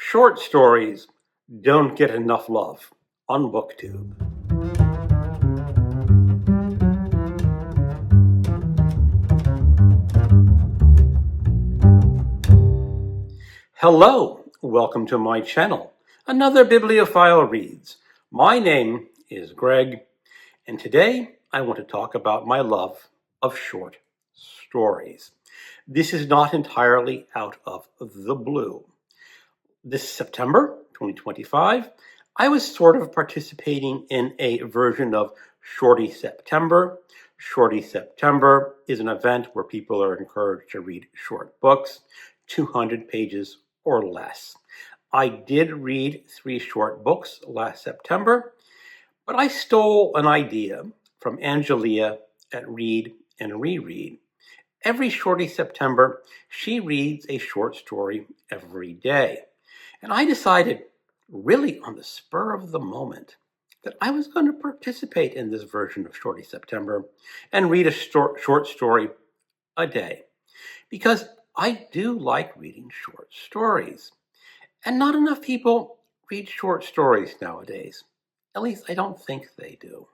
Short stories don't get enough love on BookTube. Hello, welcome to my channel. Another bibliophile reads. My name is Greg, and today I want to talk about my love of short stories. This is not entirely out of the blue. This September 2025, I was sort of participating in a version of Shorty September. Shorty September is an event where people are encouraged to read short books, 200 pages or less. I did read 3 short books last September, but I stole an idea from Angelia at Read and Reread. Every Shorty September, she reads a short story every day. And I decided, really on the spur of the moment, that I was going to participate in this version of Shorty September and read a short story a day. Because I do like reading short stories. And not enough people read short stories nowadays. At least I don't think they do.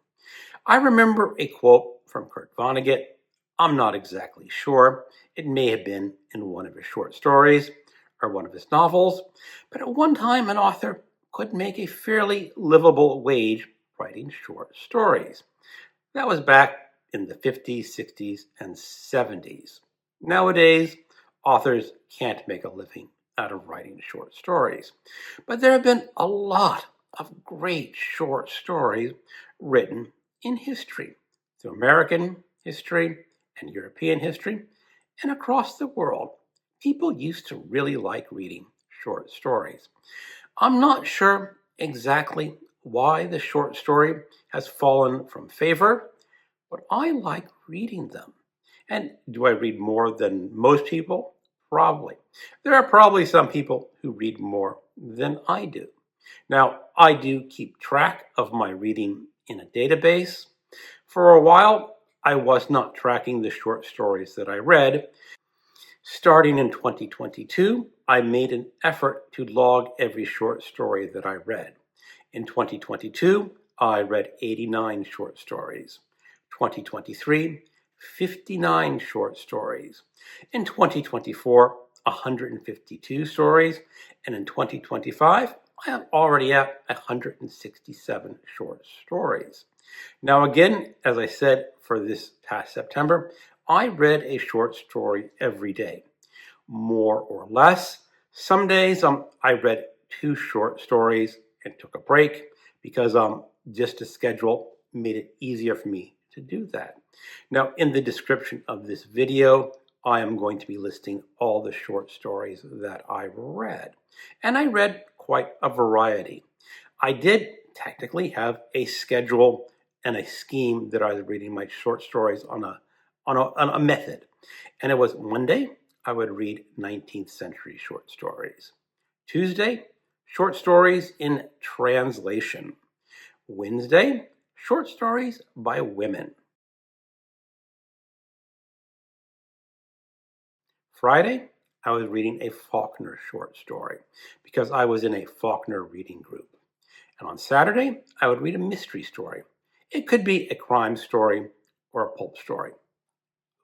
I remember a quote from Kurt Vonnegut. I'm not exactly sure. It may have been in one of his short stories or one of his novels, but at one time an author could make a fairly livable wage writing short stories. That was back in the 50s, 60s, and 70s. Nowadays, authors can't make a living out of writing short stories. But there have been a lot of great short stories written in history, through American history and European history, and across the world. People used to really like reading short stories. I'm not sure exactly why the short story has fallen from favor, but I like reading them. And do I read more than most people? Probably. There are probably some people who read more than I do. Now, I do keep track of my reading in a database. For a while, I was not tracking the short stories that I read. Starting in 2022, I made an effort to log every short story that I read. In 2022, I read 89 short stories. 2023, 59 short stories. In 2024, 152 stories. And in 2025, I am already at 167 short stories. Now again, as I said, for this past September, I read a short story every day, more or less. Some days I read 2 short stories and took a break because just a schedule made it easier for me to do that. Now, in the description of this video, I am going to be listing all the short stories that I read. And I read quite a variety. I did technically have a schedule and a scheme that I was reading my short stories on a method. And it was Monday, I would read 19th century short stories. Tuesday, short stories in translation. Wednesday, short stories by women. Friday, I was reading a Faulkner short story because I was in a Faulkner reading group. And on Saturday, I would read a mystery story. It could be a crime story or a pulp story,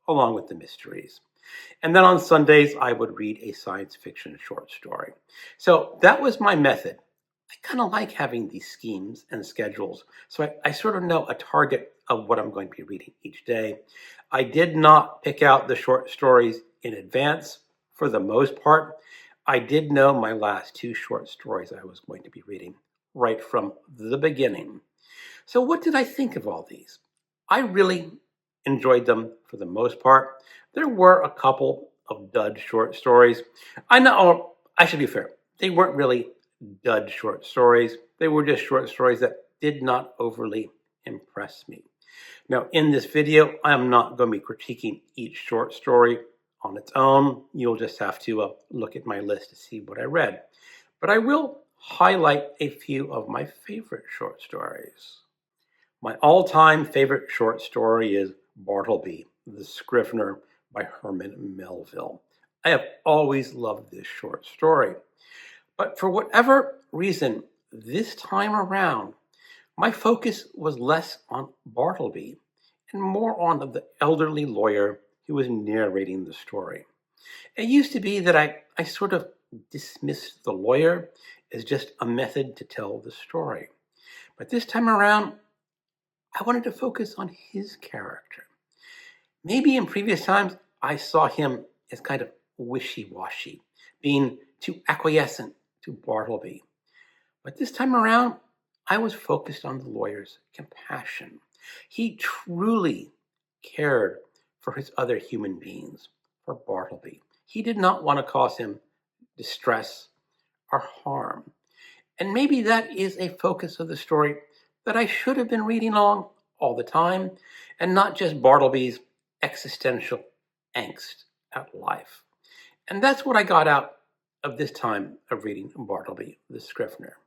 along with the mysteries. And then on Sundays, I would read a science fiction short story. So that was my method. I kind of like having these schemes and schedules, so I sort of know a target of what I'm going to be reading each day. I did not pick out the short stories in advance for the most part. I did know my last 2 short stories I was going to be reading right from the beginning. So what did I think of all these? I really enjoyed them for the most part. There were a couple of dud short stories. I know, I should be fair, they weren't really dud short stories. They were just short stories that did not overly impress me. Now, in this video, I am not going to be critiquing each short story on its own. You'll just have to look at my list to see what I read. But I will highlight a few of my favorite short stories. My all-time favorite short story is Bartleby, the Scrivener by Herman Melville. I have always loved this short story. But for whatever reason, this time around, my focus was less on Bartleby and more on the elderly lawyer who was narrating the story. It used to be that I sort of dismissed the lawyer as just a method to tell the story. But this time around, I wanted to focus on his character. Maybe in previous times, I saw him as kind of wishy-washy, being too acquiescent to Bartleby. But this time around, I was focused on the lawyer's compassion. He truly cared for his other human beings, for Bartleby. He did not want to cause him distress or harm. And maybe that is a focus of the story that I should have been reading along all the time, and not just Bartleby's existential angst at life. And that's what I got out of this time of reading Bartleby the Scrivener.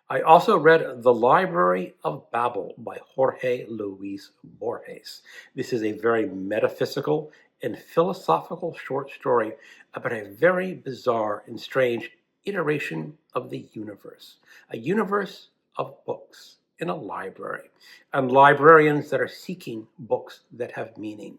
I also read The Library of Babel by Jorge Luis Borges. This is a very metaphysical and philosophical short story about a very bizarre and strange iteration of the universe, a universe of books in a library, and librarians that are seeking books that have meaning.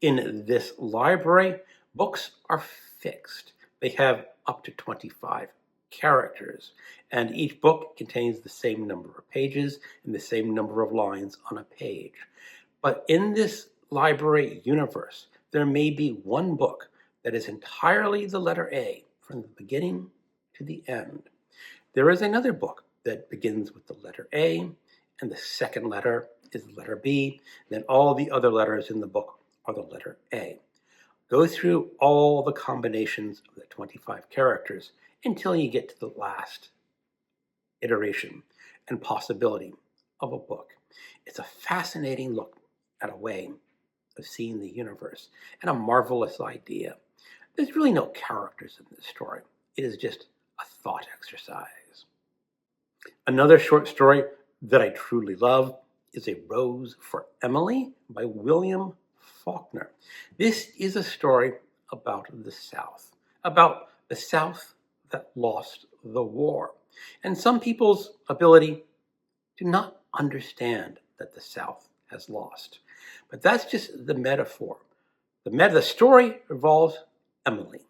In this library, books are fixed. They have up to 25 characters, and each book contains the same number of pages and the same number of lines on a page. But in this library universe, there may be one book that is entirely the letter A from the beginning to the end. There is another book that begins with the letter A, and the second letter is the letter B, and then all the other letters in the book are the letter A. Go through all the combinations of the 25 characters until you get to the last iteration and possibility of a book. It's a fascinating look at a way of seeing the universe and a marvelous idea. There's really no characters in this story. It is just a thought exercise. Another short story that I truly love is A Rose for Emily by William Faulkner. This is a story about the South that lost the war, and some people's ability to not understand that the South has lost. But that's just the metaphor. The story involves Emily,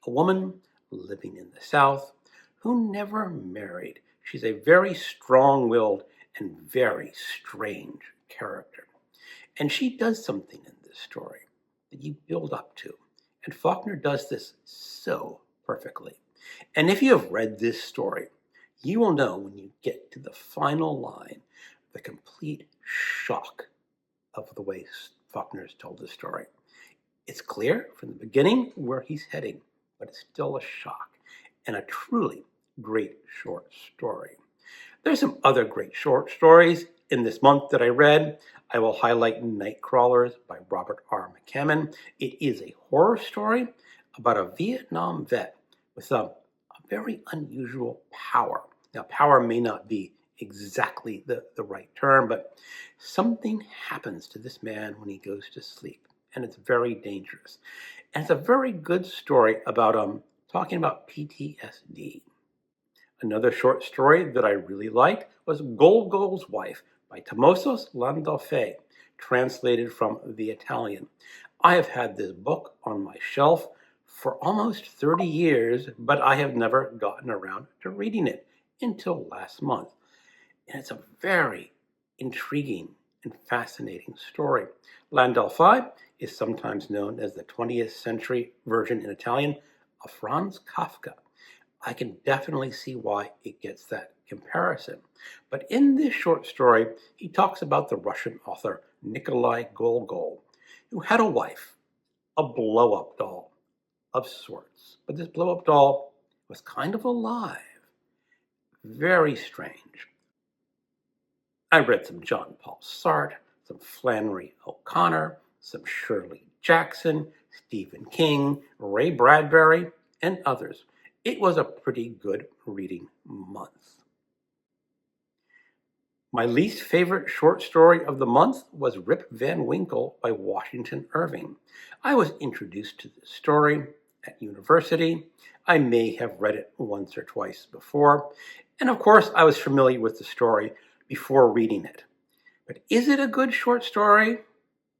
a woman living in the South who never married. She's a very strong-willed and very strange character. And she does something in this story that you build up to. And Faulkner does this so perfectly. And if you have read this story, you will know when you get to the final line, the complete shock of the way Faulkner has told the story. It's clear from the beginning where he's heading, but it's still a shock and a truly great short story. There's some other great short stories in this month that I read. I will highlight Nightcrawlers by Robert R. McCammon. It is a horror story about a Vietnam vet with a very unusual power. Now, power may not be exactly the right term, but something happens to this man when he goes to sleep, and it's very dangerous. And it's a very good story about talking about PTSD. Another short story that I really liked was Golgo's Wife by Tommaso Landolfi, translated from the Italian. I have had this book on my shelf for almost 30 years, but I have never gotten around to reading it until last month. And it's a very intriguing and fascinating story. Landolfi is sometimes known as the 20th century version in Italian of Franz Kafka. I can definitely see why it gets that comparison. But in this short story, he talks about the Russian author Nikolai Gogol, who had a wife, a blow-up doll of sorts. But this blow-up doll was kind of alive. Very strange. I read some John Paul Sartre, some Flannery O'Connor, some Shirley Jackson, Stephen King, Ray Bradbury, and others. It was a pretty good reading month. My least favorite short story of the month was Rip Van Winkle by Washington Irving. I was introduced to this story at university. I may have read it once or twice before, and of course I was familiar with the story before reading it. But is it a good short story?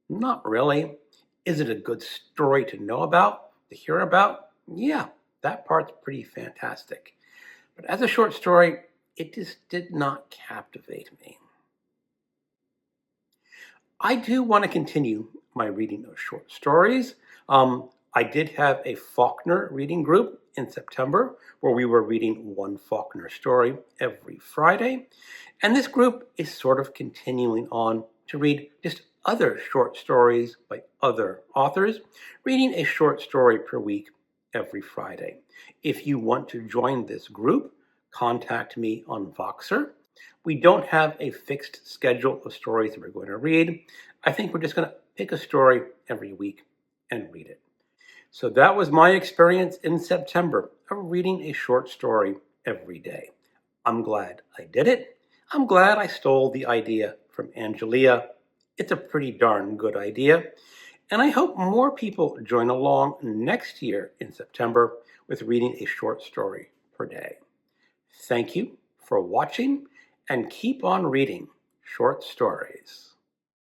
Not really. Is it a good story to know about, to hear about? Yeah, that part's pretty fantastic. But as a short story, it just did not captivate me. I do want to continue my reading of short stories. I did have a Faulkner reading group in September where we were reading one Faulkner story every Friday. And this group is sort of continuing on to read just other short stories by other authors, reading a short story per week every Friday. If you want to join this group, contact me on Voxer. We don't have a fixed schedule of stories that we're going to read. I think we're just going to pick a story every week and read it. So that was my experience in September of reading a short story every day. I'm glad I did it. I'm glad I stole the idea from Angelia. It's a pretty darn good idea. And I hope more people join along next year in September with reading a short story per day. Thank you for watching, and keep on reading short stories.